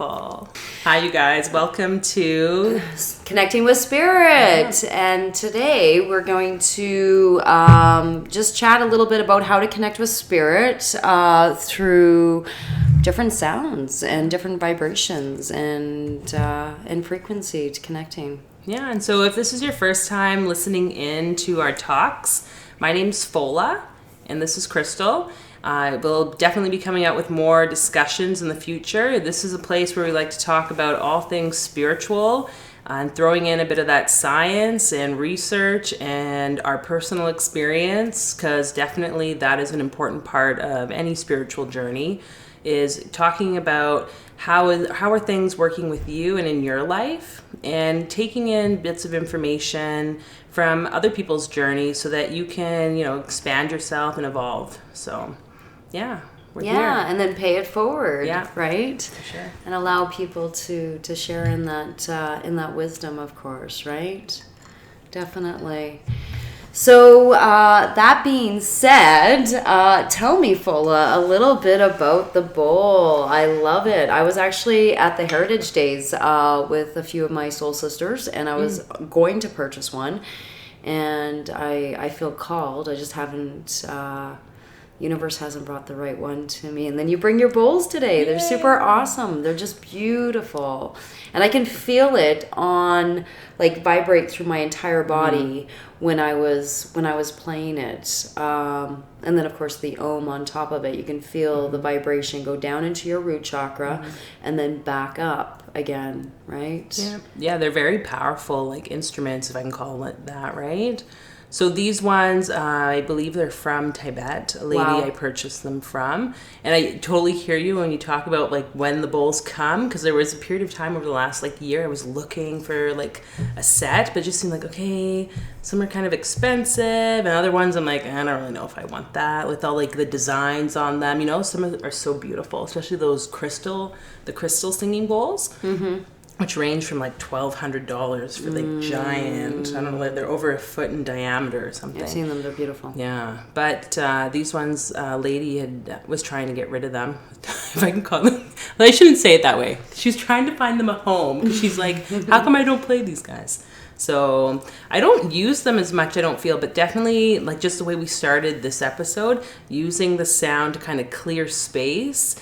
Crystal. Hi, you guys. Welcome to Connecting with Spirit. And today we're going to just chat a little bit about how to connect with Spirit through different sounds and different vibrations and frequency to connecting. Yeah, and so if this is your first time listening in to our talks, my name's Fola, and this is Crystal. We'll definitely be coming out with more discussions in the future. This is a place where we like to talk about all things spiritual and throwing in a bit of that science and research and our personal experience, because definitely that is an important part of any spiritual journey, is talking about how are things working with you and in your life, and taking in bits of information from other people's journeys so that you can, expand yourself and evolve. So, yeah, we're here. And then pay it forward, right? For sure. And allow people to share in that wisdom, of course, right? Definitely. So that being said, tell me, Fola, a little bit about the bowl. I love it. I was actually at the Heritage Days with a few of my soul sisters, and I was going to purchase one, and I feel called. I just haven't... universe hasn't brought the right one to me. And then you bring your bowls today. They're super awesome. They're just beautiful. And I can feel it vibrate through my entire body when I was playing it. And then of course the Om on top of it. You can feel the vibration go down into your root chakra and then back up again, right? Yeah, they're very powerful instruments, if I can call it that, right? So these ones, I believe they're from Tibet, a lady I purchased them from. And I totally hear you when you talk about when the bowls come, because there was a period of time over the last year I was looking for a set, but it just seemed okay, some are kind of expensive, and other ones I'm I don't really know if I want that, with all the designs on them. Some of them are so beautiful, especially those crystal singing bowls. Mm-hmm. Which range from $1,200 for giant, I don't know, they're over a foot in diameter or something. I've seen them, they're beautiful. Yeah, but these ones, lady was trying to get rid of them, if I can call them. I shouldn't say it that way. She's trying to find them a home, because she's how come I don't play these guys? So I don't use them as much, I don't feel, but definitely just the way we started this episode, using the sound to kind of clear space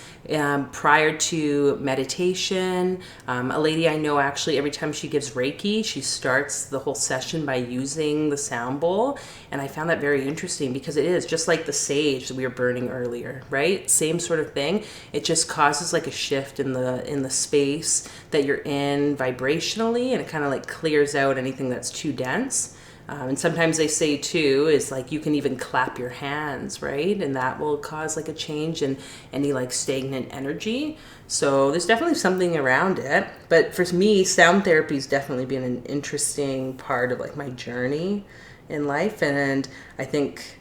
prior to meditation. A lady I know, actually, every time she gives Reiki, she starts the whole session by using the sound bowl. And I found that very interesting, because it is just like the sage that we were burning earlier, right? Same sort of thing. It just causes a shift in the space that you're in vibrationally, and it kind of clears out anything that's too dense. And sometimes they say too is you can even clap your hands, right? And that will cause a change in any stagnant energy. So there's definitely something around it. But for me, sound therapy has definitely been an interesting part of my journey in life. And I think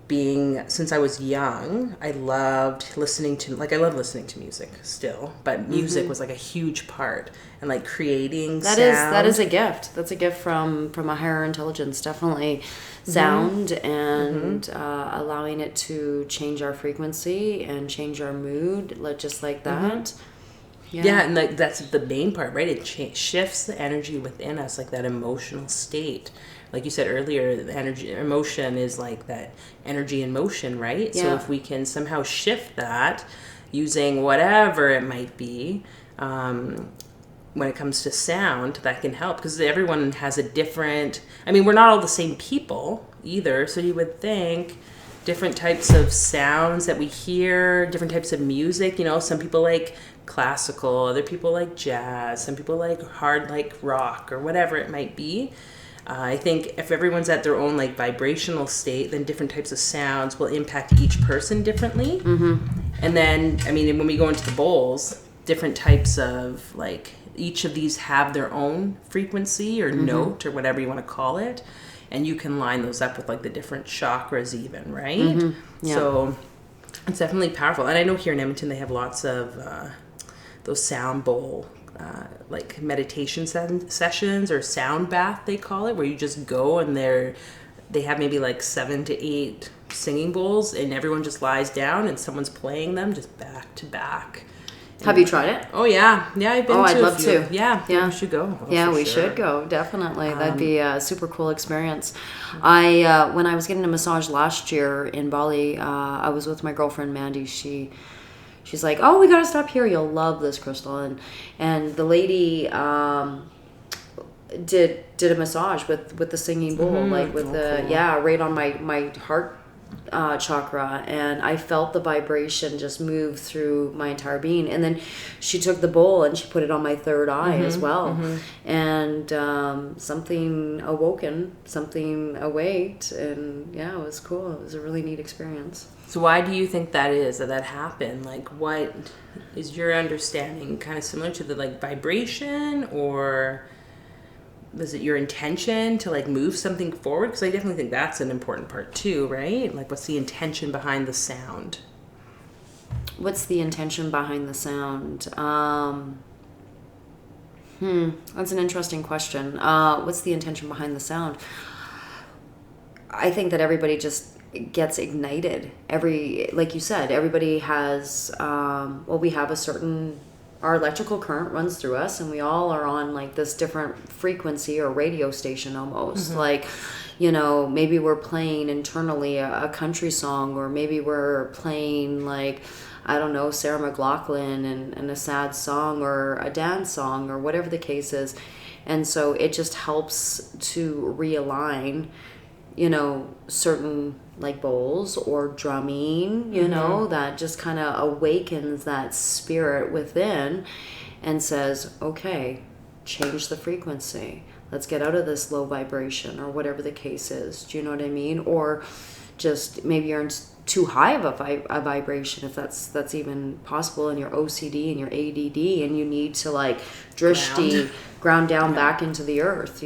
since I was young, I loved listening to, I love listening to music still, but music was a huge part, and creating sound. That is a gift. That's a gift from a higher intelligence, definitely. Sound and allowing it to change our frequency and change our mood, just like that. Yeah, and that's the main part, right? It shifts the energy within us, that emotional state. Like you said earlier, the emotion is that energy in motion, right? Yeah. So if we can somehow shift that using whatever it might be, when it comes to sound, that can help, because everyone has a different, we're not all the same people either, so you would think different types of sounds that we hear, different types of music, some people like classical, other people like jazz, some people like hard rock, or whatever it might be. I think if everyone's at their own vibrational state, then different types of sounds will impact each person differently. And then, when we go into the bowls, different types of each of these have their own frequency or note, or whatever you want to call it, and you can line those up with the different chakras even, right? So it's definitely powerful. And I know here in Edmonton they have lots of those sound bowl meditation sessions, or sound bath they call it, where you just go and they have maybe 7 to 8 singing bowls, and everyone just lies down and someone's playing them just back to back. Have you tried it? Oh yeah, I've been. I'd love to. Yeah, we should go. We should go, definitely. That'd be a super cool experience. I when I was getting a massage last year in Bali, I was with my girlfriend Mandy. She's like, "Oh, we gotta stop here. You'll love this, Crystal." And the lady did a massage with the singing bowl, like with right on my heart chakra, and I felt the vibration just move through my entire being. And then she took the bowl and she put it on my third eye as well, and something awaked, and it was cool. It was a really neat experience. So why do you think that is, that happened? Like, what is your understanding? Kind of similar to the like vibration, or is it your intention to like move something forward? Because I definitely think that's an important part too, right? Like, what's the intention behind the sound? What's the intention behind the sound? That's an interesting question. What's the intention behind the sound? I think that everybody just gets ignited. Like you said, everybody has, we have a certain, our electrical current runs through us, and we all are on like this different frequency or radio station almost. Like, maybe we're playing internally a country song, or maybe we're playing like, I don't know, Sarah McLachlan and a sad song or a dance song or whatever the case is. And so it just helps to realign, certain like bowls or drumming, that just kind of awakens that spirit within and says, okay, change the frequency. Let's get out of this low vibration or whatever the case is. Do you know what I mean? Or just maybe you're in too high of a vibration, if that's even possible, in your OCD and your ADD, and you need to like drishti, ground down back into the earth,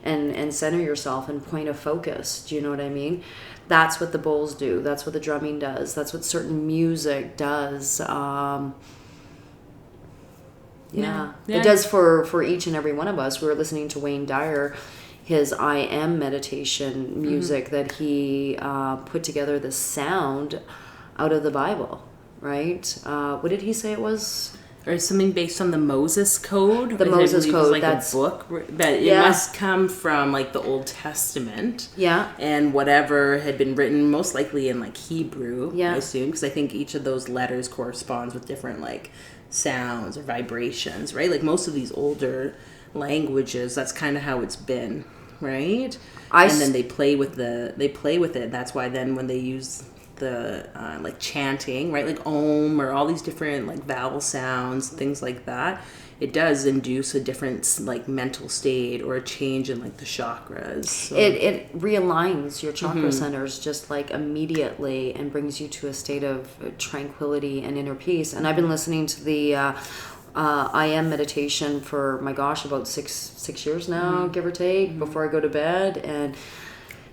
and center yourself and point of focus. Do you know what I mean? That's what the bowls do. That's what the drumming does. That's what certain music does. It does for each and every one of us. We were listening to Wayne Dyer, his I Am meditation music that he put together, this sound out of the Bible, right? What did he say it was? Or something based on the Moses Code. The Moses Code. Like that's a book, but it must come from like the Old Testament. Yeah. And whatever had been written, most likely in like Hebrew, I assume, because I think each of those letters corresponds with different like sounds or vibrations, right? Like most of these older languages, that's kind of how it's been, right? And then they play with it. That's why then when they use the like chanting, right, like Om or all these different like vowel sounds, things like that, it does induce a different like mental state or a change in like the chakras. So. It realigns your chakra centers just like immediately and brings you to a state of tranquility and inner peace. And I've been listening to the I Am meditation for about six years now, give or take, before I go to bed, and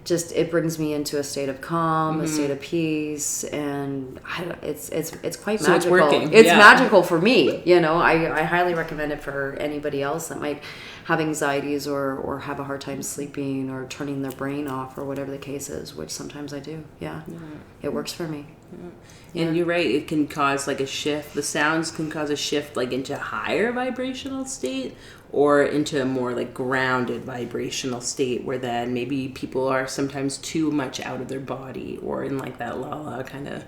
just it brings me into a state of calm, a state of peace, and it's quite magical. It's working. It's magical for me. I highly recommend it for anybody else that might have anxieties or have a hard time sleeping or turning their brain off or whatever the case is, which sometimes I do. It works for me. And you're right, it can cause like a shift. The sounds can cause a shift like into a higher vibrational state or into a more like grounded vibrational state, where then maybe people are sometimes too much out of their body or in like that la kind of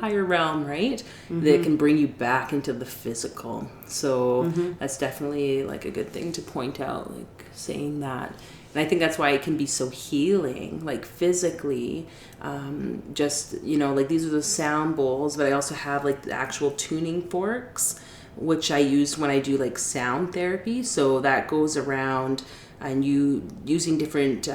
higher realm, right? That can bring you back into the physical. So that's definitely like a good thing to point out, like saying that. And I think that's why it can be so healing, like physically, just, like these are the sound bowls, but I also have like the actual tuning forks, which I use when I do like sound therapy. So that goes around and you using different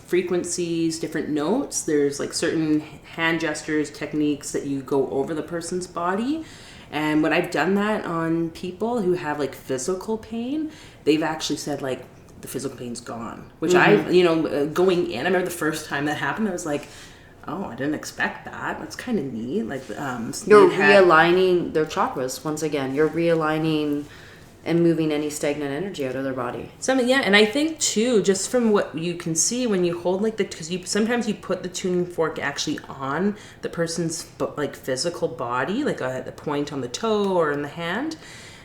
frequencies, different notes. There's like certain hand gestures, techniques that you go over the person's body. And when I've done that on people who have like physical pain, they've actually said like, the physical pain's gone, which going in, I remember the first time that happened, I was like, oh, I didn't expect that. That's kind of neat. Like, you're realigning their chakras once again. You're realigning and moving any stagnant energy out of their body. Something, yeah, and I think too, just from what you can see when you hold like because sometimes you put the tuning fork actually on the person's like physical body, like at the point on the toe or in the hand,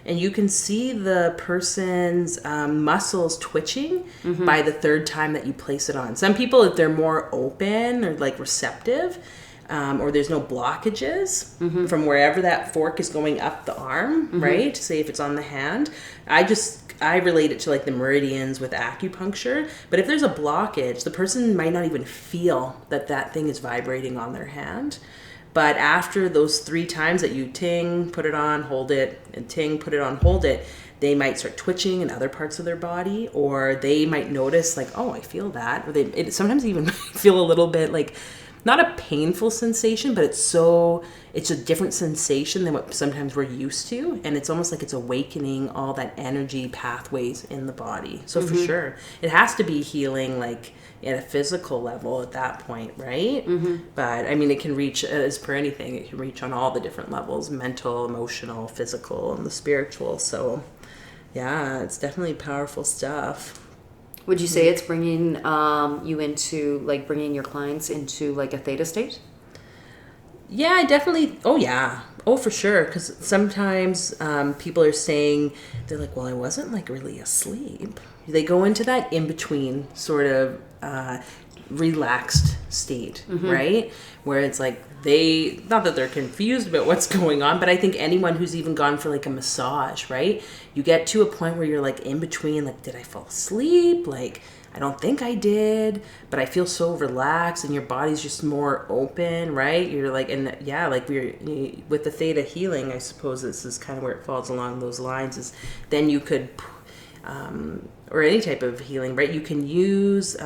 and you can see the person's muscles twitching by the third time that you place it on. Some people, if they're more open or like receptive, or there's no blockages from wherever that fork is going up the arm, right? Say if it's on the hand, I relate it to like the meridians with acupuncture. But if there's a blockage, the person might not even feel that thing is vibrating on their hand. But after those 3 times that you ting, put it on, hold it, and ting, put it on, hold it, they might start twitching in other parts of their body, or they might notice like, oh, I feel that. Or it sometimes even feel a little bit like, not a painful sensation, but it's a different sensation than what sometimes we're used to. And it's almost like it's awakening all that energy pathways in the body. So for sure, it has to be healing like at a physical level at that point, right? But I mean, it can reach, as per anything, it can reach on all the different levels: mental, emotional, physical, and the spiritual. So yeah, it's definitely powerful stuff. Would you say it's bringing you into, like, bringing your clients into, like, a theta state? Yeah, I definitely. Oh, yeah. Oh, for sure. Because sometimes people are saying, they're like, well, I wasn't, like, really asleep. They go into that in-between sort of relaxed state, right? Where it's like not that they're confused about what's going on, but I think anyone who's even gone for like a massage, right? You get to a point where you're like in between, like, did I fall asleep? Like, I don't think I did, but I feel so relaxed, and your body's just more open, right? You're like, and yeah, like with the theta healing, I suppose this is kind of where it falls along those lines, is then you could, or any type of healing, right? You can use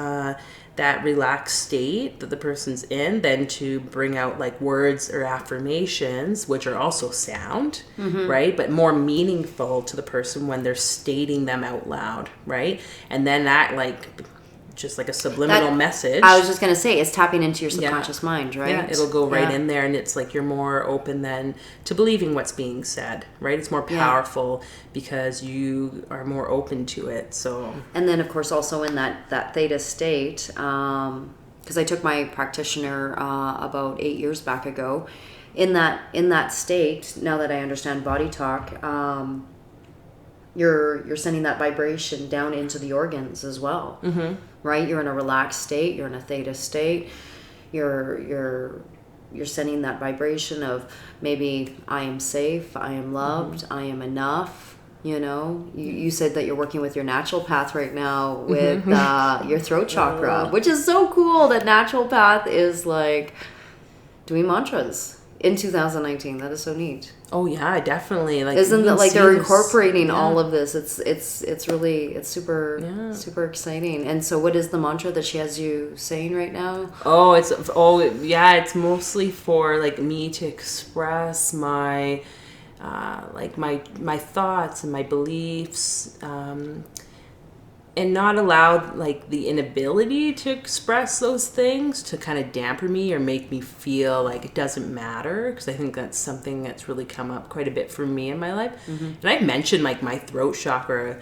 that relaxed state that the person's in then to bring out like words or affirmations, which are also sound, right? But more meaningful to the person when they're stating them out loud, right? And then that like just like a subliminal message. I was just going to say, it's tapping into your subconscious mind, right? Yeah, it'll go right in there, and it's like you're more open then to believing what's being said, right? It's more powerful because you are more open to it. So, and then of course also in that theta state, because I took my practitioner about 8 years back ago, in that state, now that I understand body talk, you're sending that vibration down into the organs as well, right? You're in a relaxed state, you're in a theta state, you're sending that vibration of maybe I am safe, I am loved, I am enough. You know, you said that you're working with your natural path right now with your throat chakra, which is so cool. That natural path is like doing mantras in 2019. That is so neat. Oh yeah, definitely. Like, isn't that like they're incorporating all of this? It's really super exciting. And so, what is the mantra that she has you saying right now? It's mostly for like me to express my like my thoughts and my beliefs, and not allow like the inability to express those things to kind of dampen me or make me feel like it doesn't matter, because I think that's something that's really come up quite a bit for me in my life. And I've mentioned like my throat chakra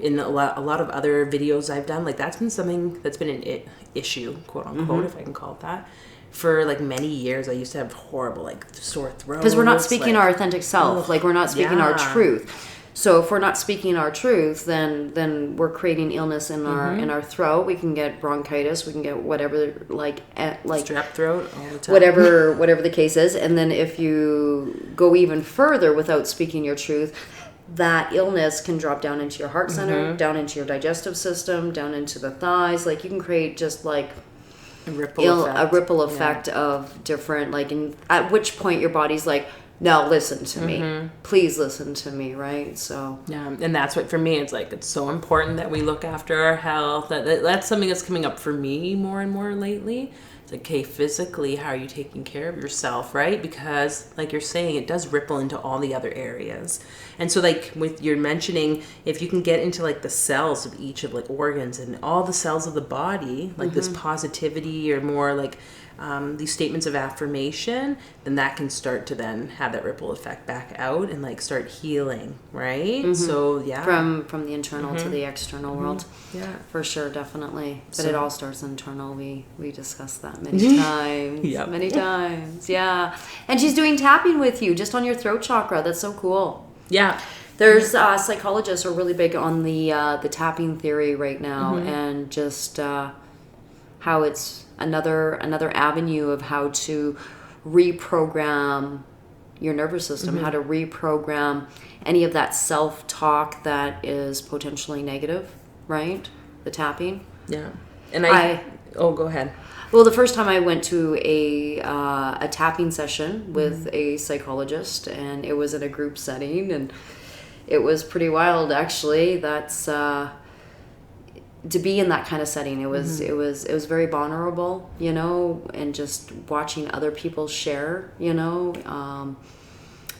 in a lot of other videos I've done. Like that's been something that's been an issue, quote unquote, if I can call it that, for like many years. I used to have horrible like sore throat, because we're not speaking our authentic self. Like we're not speaking our truth. So if we're not speaking our truth, then we're creating illness in our throat. We can get bronchitis. We can get whatever, like strep throat all the time. Whatever the case is. And then if you go even further without speaking your truth, that illness can drop down into your heart center, down into your digestive system, down into the thighs. Like you can create just like a ripple effect of different, like, at which point your body's like, now listen to me. Please listen to me, right? So yeah, and that's what for me, it's like it's so important that we look after our health. That's something that's coming up for me more and more lately. It's like, okay, physically, how are you taking care of yourself, right? Because like you're saying, it does ripple into all the other areas. And so like with you're mentioning, if you can get into like the cells of each of like organs and all the cells of the body, like this positivity or more like these statements of affirmation, then that can start to then have that ripple effect back out and like start healing, right? So yeah, from the internal to the external world. Yeah, for sure, definitely. But So- it all starts internal. We discussed that many times. Yep. Many times. Yeah. And she's doing tapping with you just on your throat chakra. That's so cool. yeah, There's psychologists are really big on the tapping theory right now, and just how it's another avenue of how to reprogram your nervous system, how to reprogram any of that self-talk that is potentially negative, right? The tapping. yeah. And oh, go ahead. Well, the first time I went to a tapping session with a psychologist, and it was in a group setting, and it was pretty wild, actually. That's to be in that kind of setting. It was very vulnerable, you know, and just watching other people share, you know,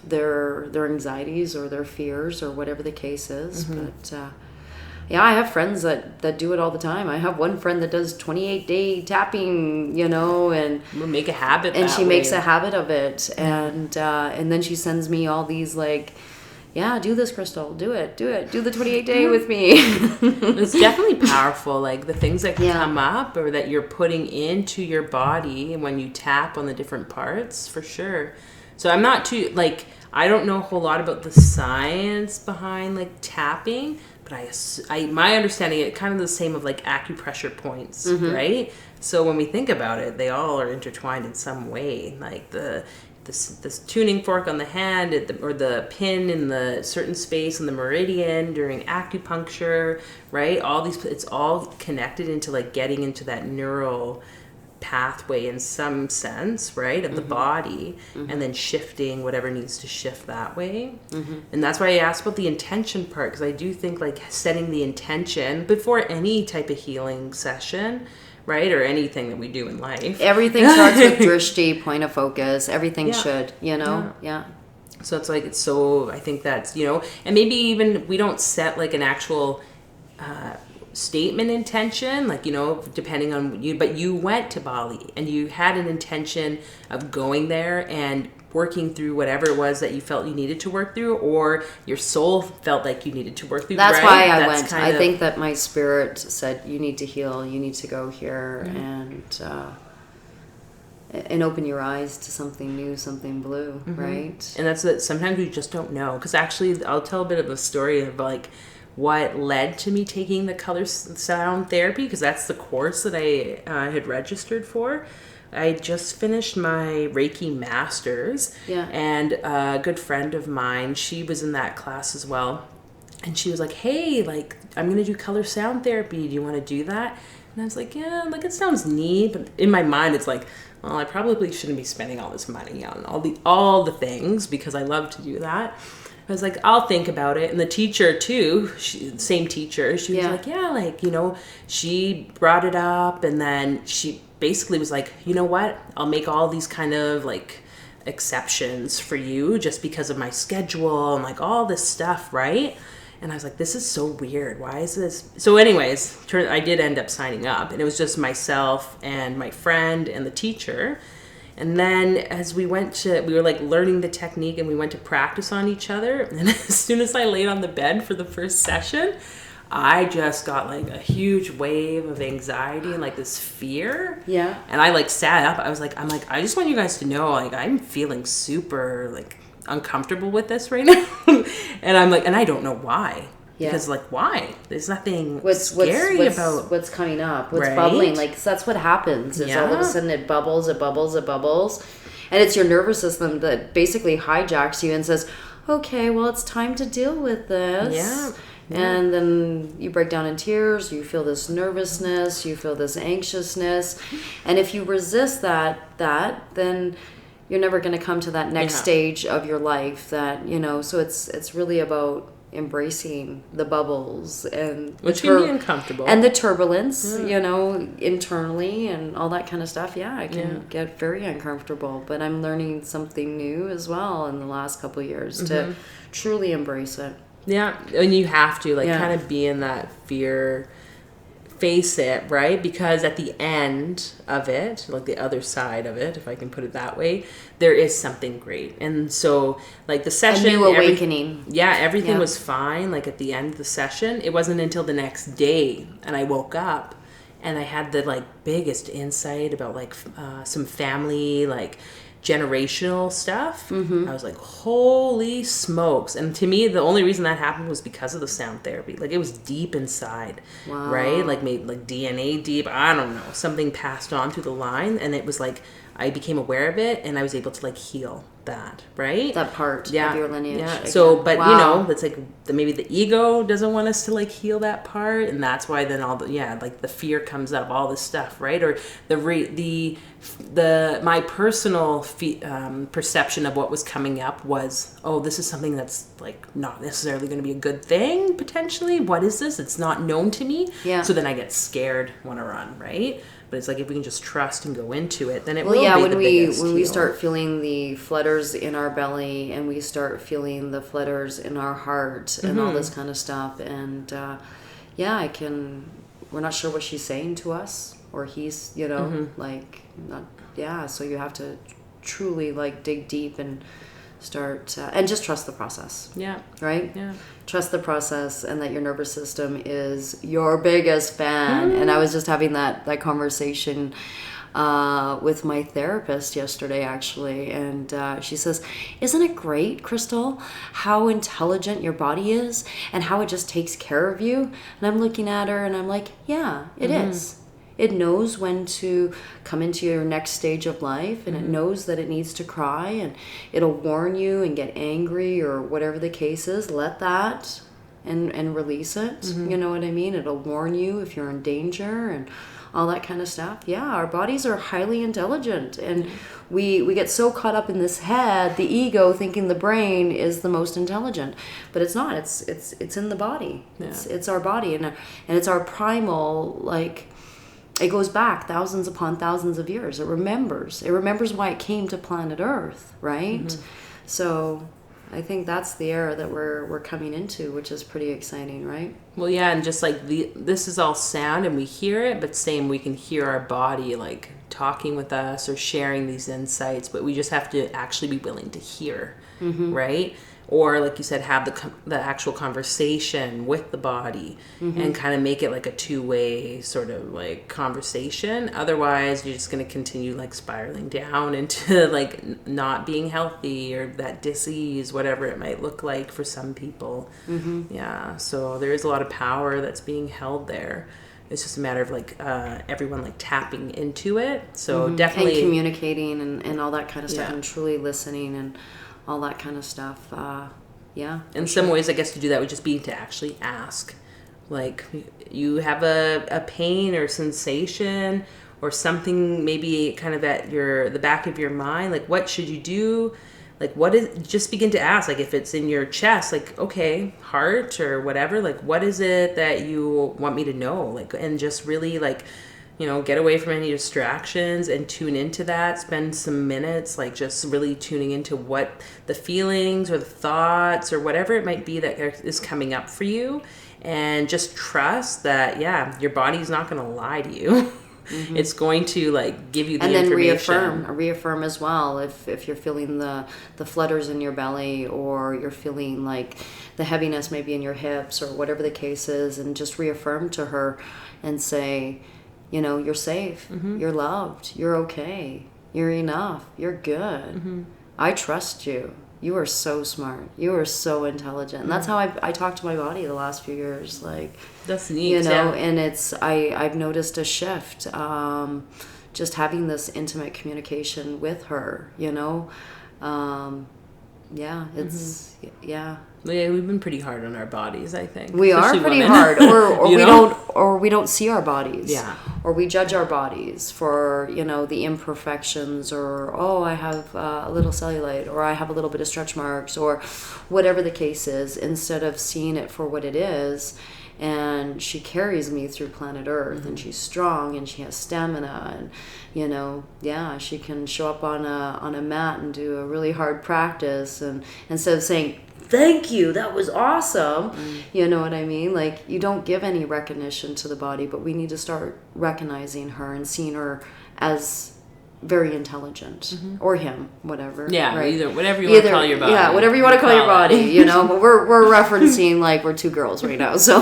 their anxieties or their fears or whatever the case is. But yeah, I have friends that do it all the time. I have one friend that does 28-day tapping, you know, and We'll make a habit and that she makes way. a habit of it, and then she sends me all these like, yeah, do this, Crystal, do the 28-day with me. It's definitely powerful, like the things that Yeah. come up or that you're putting into your body when you tap on the different parts, for sure. So I'm not too, like, I don't know a whole lot about the science behind like tapping, but I my understanding, it kind of the same of like acupressure points, right? So when we think about it, they all are intertwined in some way, like this tuning fork on the hand or the pin in the certain space in the meridian during acupuncture, right? All these, it's all connected into like getting into that neural pathway in some sense, right, of the body, and then shifting whatever needs to shift that way. And that's why I asked about the intention part, because I do think like setting the intention before any type of healing session, right, or anything that we do in life. Everything starts with drishti, point of focus. Everything should, you know? Yeah. So it's like, it's so, I think that's, you know, and maybe even we don't set like an actual statement intention, like, you know, depending on you, but you went to Bali and you had an intention of going there and working through whatever it was that you felt you needed to work through, or your soul felt like you needed to work through. That's right? why I That's went. kind I of- think that my spirit said, you need to heal, you need to go here and open your eyes to something new, something blue, right? And that's that. Sometimes we just don't know. Because actually, I'll tell a bit of a story of like what led to me taking the color sound therapy, because that's the course that I had registered for. I just finished my Reiki Masters, Yeah. and a good friend of mine, she was in that class as well, and she was like, "Hey, like I'm gonna do color sound therapy. Do you want to do that?" And I was like, "Yeah, like it sounds neat," but in my mind, it's like, well, I probably shouldn't be spending all this money on all the things, because I love to do that. I was like, I'll think about it. And the teacher too, same teacher, she was Yeah. like, yeah, like, you know, she brought it up, and then she basically was like, you know what, I'll make all these kind of like exceptions for you just because of my schedule and like all this stuff, right? And I was like, this is so weird. Why is this? So anyways, I did end up signing up, and it was just myself and my friend and the teacher. And then as we were like learning the technique, and we went to practice on each other. And as soon as I laid on the bed for the first session, I just got like a huge wave of anxiety and like this fear. Yeah. And I like sat up. I'm like, I just want you guys to know, like, I'm feeling super like uncomfortable with this right now. And I'm like, and I don't know why. Yeah. Because like, why? There's nothing What's about what's coming up, what's Right? bubbling. Like, so that's what happens. Is all of Yeah. a sudden it bubbles, and it's your nervous system that basically hijacks you and says, "Okay, well, it's time to deal with this." Yeah. And then you break down in tears. You feel this nervousness. You feel this anxiousness, and if you resist that then you're never going to come to that next Yeah. stage of your life. That, you know. So it's really about embracing the bubbles and which can be uncomfortable, and the turbulence, you know, internally and all that kind of stuff. Yeah, it can get very uncomfortable, but I'm learning something new as well in the last couple of years to truly embrace it. Yeah, and you have to kind of be in that fear, face it, right? Because at the end of it, like the other side of it, if I can put it that way, there is something great. And so like the session, a new awakening. Everything was fine. Like at the end of the session, it wasn't until the next day and I woke up and I had the like biggest insight about like some family, like generational stuff. I was like, holy smokes. And to me, the only reason that happened was because of the sound therapy. Like it was deep inside, right? Like made like DNA deep. I don't know. Something passed on through the line, and it was like I became aware of it, and I was able to like heal that, right? That part of your lineage. Yeah. So, but you know, it's like maybe the ego doesn't want us to like heal that part, and that's why then all the like the fear comes up, all this stuff, right? Or the my personal perception of what was coming up was, oh, this is something that's like not necessarily going to be a good thing potentially. What is this? It's not known to me. Yeah. So then I get scared, want to run, right? But it's like if we can just trust and go into it, then it will be the biggest when we start feeling the flutters in our belly and we start feeling the flutters in our heart and all this kind of stuff, and we're not sure what she's saying to us or he's, you know, like not, so you have to truly like dig deep and start and just trust the process. Right. Trust the process, and that your nervous system is your biggest fan. And I was just having that conversation with my therapist yesterday, actually, and she says, isn't it great, Crystal, how intelligent your body is and how it just takes care of you? And I'm looking at her and I'm like, yeah, it is. It knows when to come into your next stage of life, and it knows that it needs to cry, and it'll warn you and get angry or whatever the case is. Let that and release it. You know what I mean? It'll warn you if you're in danger and all that kind of stuff. Yeah, our bodies are highly intelligent, and we get so caught up in this head, the ego, thinking the brain is the most intelligent, but it's not. It's in the body. It's our body, and it's our primal, like, it goes back thousands upon thousands of years. It remembers why it came to planet Earth, right? So I think that's the era that we're coming into, which is pretty exciting, right? Well, yeah, and just like this is all sound and we hear it, but same, we can hear our body like talking with us or sharing these insights, but we just have to actually be willing to hear, right? Or like you said, have the actual conversation with the body and kind of make it like a two-way sort of like conversation. Otherwise, you're just going to continue like spiraling down into like not being healthy or that disease, whatever it might look like for some people. Yeah, so there is a lot of power that's being held there. It's just a matter of like everyone like tapping into it. So definitely, and communicating and all that kind of stuff, and truly listening and all that kind of stuff. In some ways, I guess to do that would just be to actually ask. Like, you have a pain or sensation or something maybe kind of at the back of your mind. Like, what should you do? Like, just begin to ask. Like, if it's in your chest, like, okay, heart or whatever, like, what is it that you want me to know? Like, and just really, like, you know, get away from any distractions and tune into that. Spend some minutes, like, just really tuning into what the feelings or the thoughts or whatever it might be that is coming up for you. And just trust that, your body's not going to lie to you. It's going to like give you the information. And then reaffirm as well if you're feeling the flutters in your belly, or you're feeling like the heaviness maybe in your hips or whatever the case is, and just reaffirm to her and say, you know, you're safe, you're loved, you're okay, you're enough, you're good. I trust you. You are so smart. You are so intelligent. And that's how I talk to my body the last few years. Like, that's neat. You know, and it's I've noticed a shift. Just having this intimate communication with her. You know, Yeah, we've been pretty hard on our bodies, I think. We are pretty hard, or we don't, or we don't see our bodies. Yeah. Or we judge our bodies for, the imperfections, or, oh, I have a little cellulite, or I have a little bit of stretch marks, or whatever the case is, instead of seeing it for what it is. And she carries me through planet Earth, and she's strong, and she has stamina, and she can show up on a mat and do a really hard practice, and instead of saying thank you, that was awesome, you know what I mean? Like, you don't give any recognition to the body, but we need to start recognizing her and seeing her as very intelligent, or him, whatever. Yeah, right? either whatever you want to call your body. Yeah, whatever you want to call your body, But we're referencing like we're two girls right now, so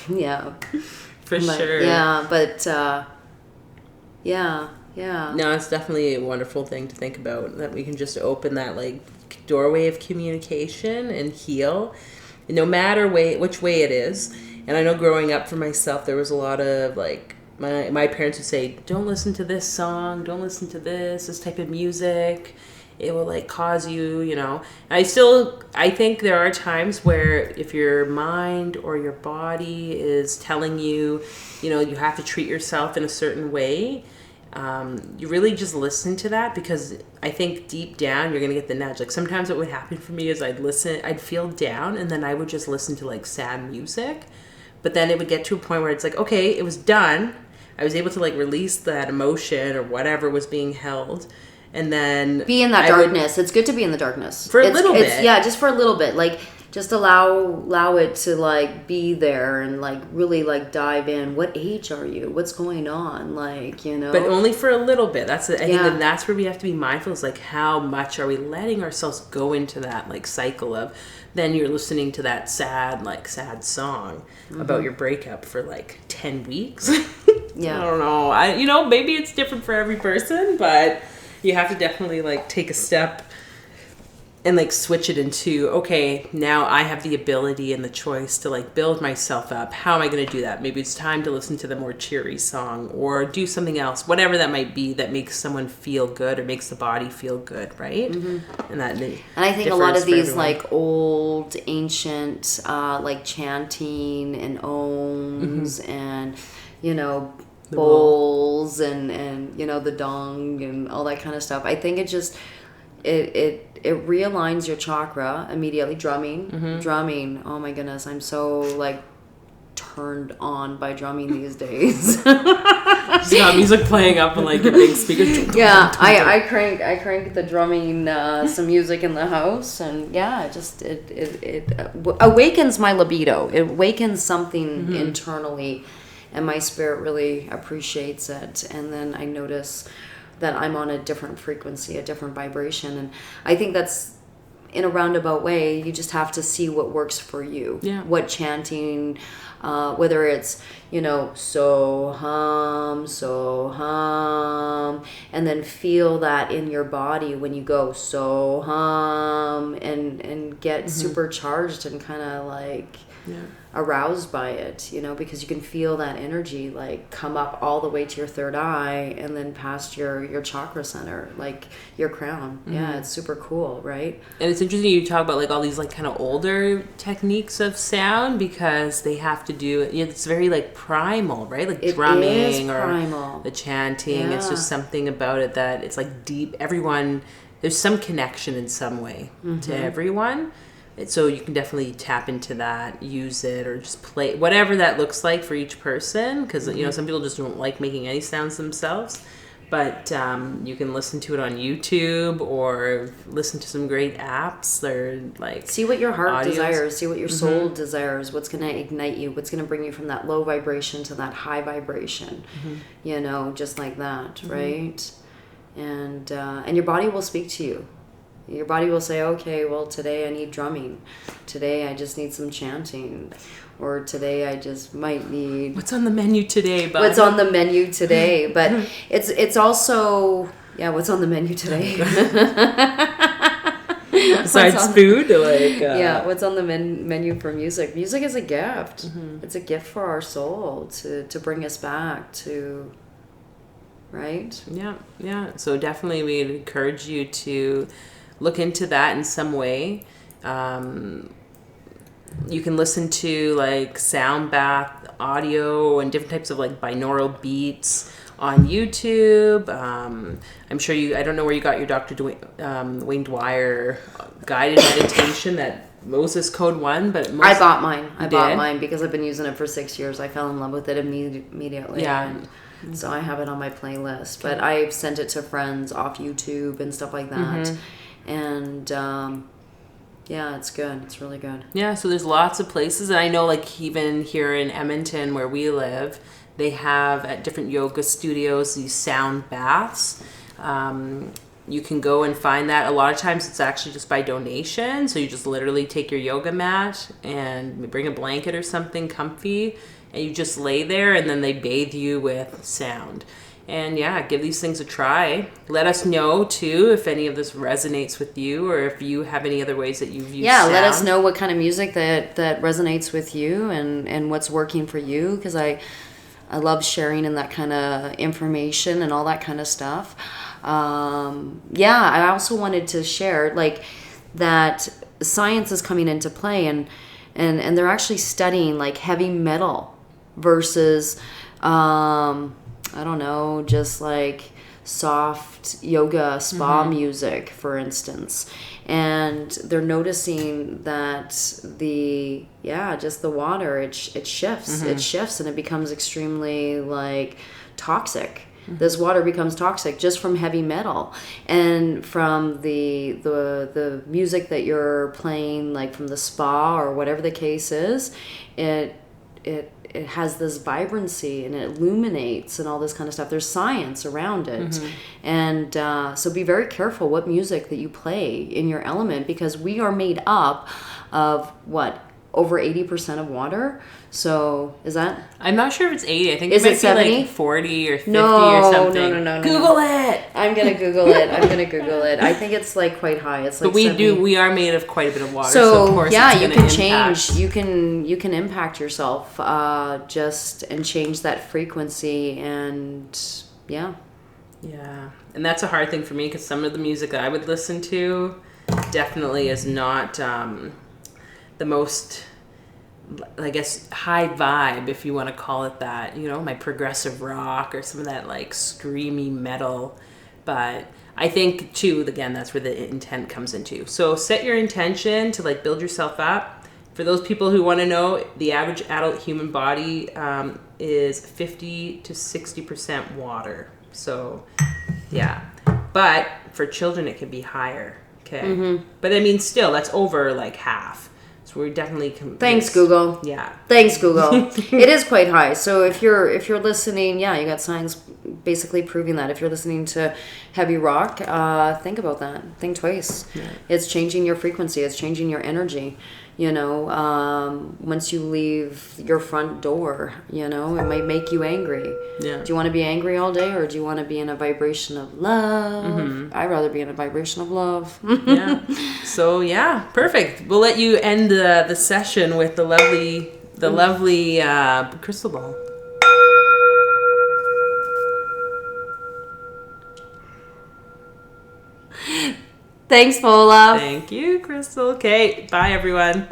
yeah, for sure. Yeah, but yeah. No, it's definitely a wonderful thing to think about, that we can just open that like doorway of communication and heal, no matter which way it is. And I know growing up for myself, there was a lot of like. My parents would say, don't listen to this song, don't listen to this type of music. It will like cause you, I think there are times where if your mind or your body is telling you, you have to treat yourself in a certain way, you really just listen to that, because I think deep down you're going to get the nudge. Like sometimes what would happen for me is I'd feel down, and then I would just listen to like sad music. But then it would get to a point where it's like, okay, it was done. I was able to like release that emotion or whatever was being held, and then be in that darkness. It's good to be in the darkness for a little bit. Yeah, just for a little bit. Like just allow it to like be there and like really like dive in. What age are you? What's going on? Like, But only for a little bit. I think that that's where we have to be mindful. Is like how much are we letting ourselves go into that like cycle of. Then you're listening to that sad song about your breakup for like 10 weeks. Yeah. I don't know. Maybe it's different for every person, but you have to definitely like take a step and like switch it into, okay, now I have the ability and the choice to like build myself up. How am I going to do that? Maybe it's time to listen to the more cheery song or do something else, whatever that might be that makes someone feel good or makes the body feel good, right? Mm-hmm. And I think a lot of these like old ancient like chanting and ohms and bowls and the dong and all that kind of stuff. I think it just it realigns your chakra immediately. Drumming. Oh my goodness, I'm so like turned on by drumming these days. Just got music playing up and like your big speaker. Yeah, I crank the drumming some music in the house, and yeah, it awakens my libido. It awakens something internally, and my spirit really appreciates it. And then I notice that I'm on a different frequency, a different vibration. And I think that's, in a roundabout way, you just have to see what works for you. Yeah. What chanting, whether it's, so hum, and then feel that in your body when you go so hum, and get supercharged and kind of like aroused by it, because you can feel that energy like come up all the way to your third eye and then past your chakra center, like your crown. Yeah, it's super cool, right? And it's interesting you talk about like all these like kind of older techniques of sound, because they have to do it's very like primal, right? Like drumming or the chanting. It's just something about it that it's like deep. There's some connection in some way to everyone. So you can definitely tap into that, use it, or just play whatever that looks like for each person. Because some people just don't like making any sounds themselves. But you can listen to it on YouTube or listen to some great apps. Or like see what your heart desires, see what your soul desires. What's going to ignite you? What's going to bring you from that low vibration to that high vibration? Just like that, right? And your body will speak to you. Your body will say, okay, well, today I need drumming. Today I just need some chanting. Or today I just might need... What's on the menu today, bud? What's on the menu today? But it's also... Yeah, what's on the menu today? Besides food? What's on the menu for music? Music is a gift. It's a gift for our soul to bring us back to... Right? Yeah. So definitely we'd encourage you to... look into that in some way. You can listen to like sound bath audio and different types of like binaural beats on YouTube. I'm sure I don't know where you got your Dr. Wayne Dwyer guided meditation, that Moses Code 1, but I bought mine. I bought mine because I've been using it for 6 years. I fell in love with it immediately. Yeah. And so I have it on my playlist. But I've sent it to friends off YouTube and stuff like that. And yeah, it's good. It's really good. Yeah, so there's lots of places. And I know like even here in Edmonton where we live, they have at different yoga studios these sound baths. You can go and find that. A lot of times it's actually just by donation. So you just literally take your yoga mat and bring a blanket or something comfy, and you just lay there, and then they bathe you with sound. And yeah, give these things a try. Let us know too if any of this resonates with you, or if you have any other ways that you've used sound. Let us know what kind of music that resonates with you and what's working for you, because I love sharing in that kind of information and all that kind of stuff. I also wanted to share like that science is coming into play, and they're actually studying like heavy metal versus I don't know, just like soft yoga spa music, for instance. And they're noticing that just the water, it shifts. It shifts and it becomes extremely like toxic. This water becomes toxic just from heavy metal, and from the music that you're playing, like from the spa or whatever the case is. It has this vibrancy and it illuminates and all this kind of stuff. There's science around it. And so be very careful what music that you play in your element, because we are made up of over 80% of water. So is that? I'm not sure if it's 80. I think Is it might it 70? be like 40 or 50 or something. No. Google it. I'm gonna Google it. I think it's like quite high. It's like. But we are made of quite a bit of water. So of course yeah, it's you gonna can impact. change. You can impact yourself and change that frequency, and yeah. Yeah, and that's a hard thing for me, because some of the music that I would listen to definitely is not the most, I guess, high vibe, if you want to call it that. You know, my progressive rock or some of that like screamy metal. But I think too, again, that's where the intent comes into. So set your intention to like build yourself up. For those people who want to know, the average adult human body is 50 to 60% water. So yeah, but for children it can be higher. Okay, but I mean, still, that's over like half. So we're definitely. Thanks, Google. Yeah. Thanks, Google. It is quite high. So if you're listening, you got science basically proving that. If you're listening to heavy rock, think about that. Think twice. Yeah. It's changing your frequency. It's changing your energy. You know, once you leave your front door, it might make you angry. Yeah. Do you want to be angry all day, or do you want to be in a vibration of love? I'd rather be in a vibration of love. Yeah. So yeah, perfect. We'll let you end the session with the lovely crystal ball. Thanks, Fola. Thank you, Crystal. Okay, bye everyone.